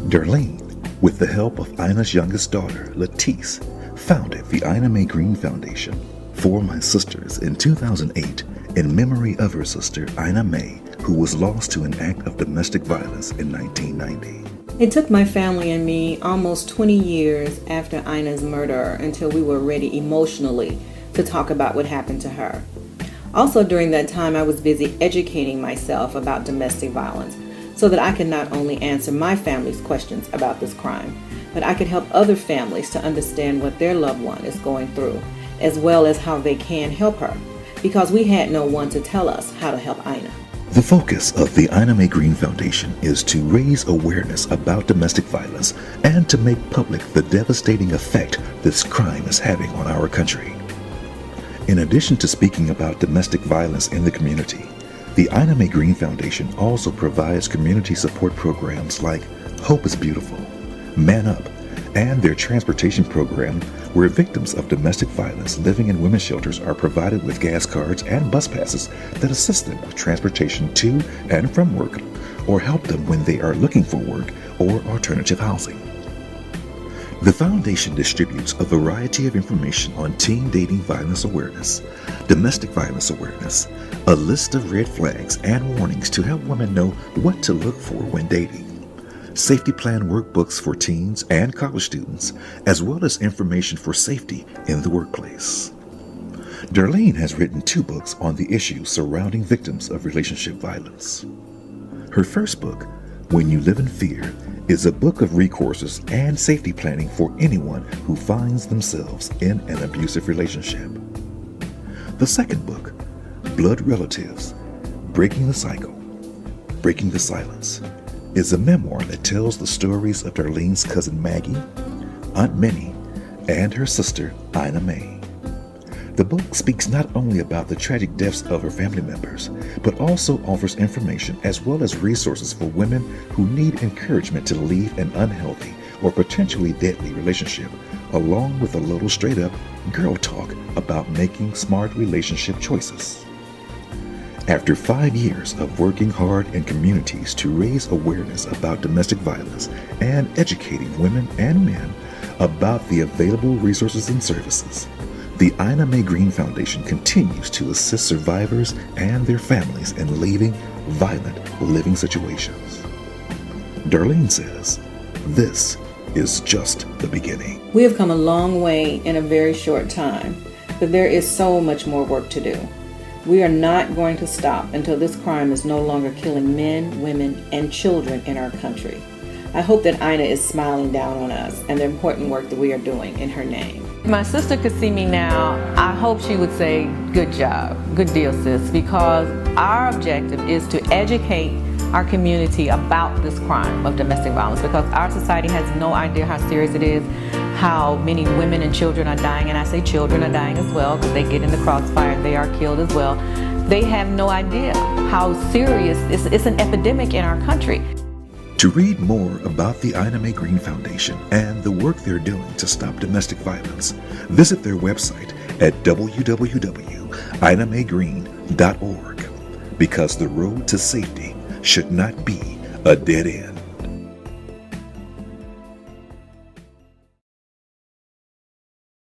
Darlene, with the help of Ina's youngest daughter, Letice, founded the Ina Mae Greene Foundation for my sisters in 2008 in memory of her sister Ina Mae, who was lost to an act of domestic violence in 1990. It took my family and me almost 20 years after Ina's murder until we were ready emotionally to talk about what happened to her. Also during that time, I was busy educating myself about domestic violence so that I could not only answer my family's questions about this crime, but I could help other families to understand what their loved one is going through, as well as how they can help her, because we had no one to tell us how to help Ina. The focus of the Ina Mae Greene Foundation is to raise awareness about domestic violence and to make public the devastating effect this crime is having on our country. In addition to speaking about domestic violence in the community, the Ina Mae Greene Foundation also provides community support programs like Hope is Beautiful, Man Up, and their transportation program where victims of domestic violence living in women's shelters are provided with gas cards and bus passes that assist them with transportation to and from work or help them when they are looking for work or alternative housing. The foundation distributes a variety of information on teen dating violence awareness, domestic violence awareness, a list of red flags and warnings to help women know what to look for when dating, safety plan workbooks for teens and college students, as well as information for safety in the workplace. Darlene has written 2 books on the issues surrounding victims of relationship violence. Her first book, When You Live in Fear, is a book of recourses and safety planning for anyone who finds themselves in an abusive relationship. The second book, Blood Relatives, Breaking the Cycle, Breaking the Silence, is a memoir that tells the stories of Darlene's cousin Maggie, Aunt Minnie, and her sister Ina Mae. The book speaks not only about the tragic deaths of her family members, but also offers information as well as resources for women who need encouragement to leave an unhealthy or potentially deadly relationship, along with a little straight-up girl talk about making smart relationship choices. After 5 years of working hard in communities to raise awareness about domestic violence and educating women and men about the available resources and services, the Ina Mae Greene Foundation continues to assist survivors and their families in leaving violent living situations. Darlene says, "This is just the beginning." We have come a long way in a very short time, but there is so much more work to do. We are not going to stop until this crime is no longer killing men, women, and children in our country. I hope that Ina is smiling down on us and the important work that we are doing in her name. If my sister could see me now, I hope she would say, "Good job, good deal, sis," because our objective is to educate our community about this crime of domestic violence, because our society has no idea how serious it is, how many women and children are dying, and I say children are dying as well because they get in the crossfire and they are killed as well. They have no idea how serious it's an epidemic in our country. To read more about the Ina Mae Greene Foundation and the work they're doing to stop domestic violence, visit their website at www.inamaegreene.org, because the road to safety should not be a dead end.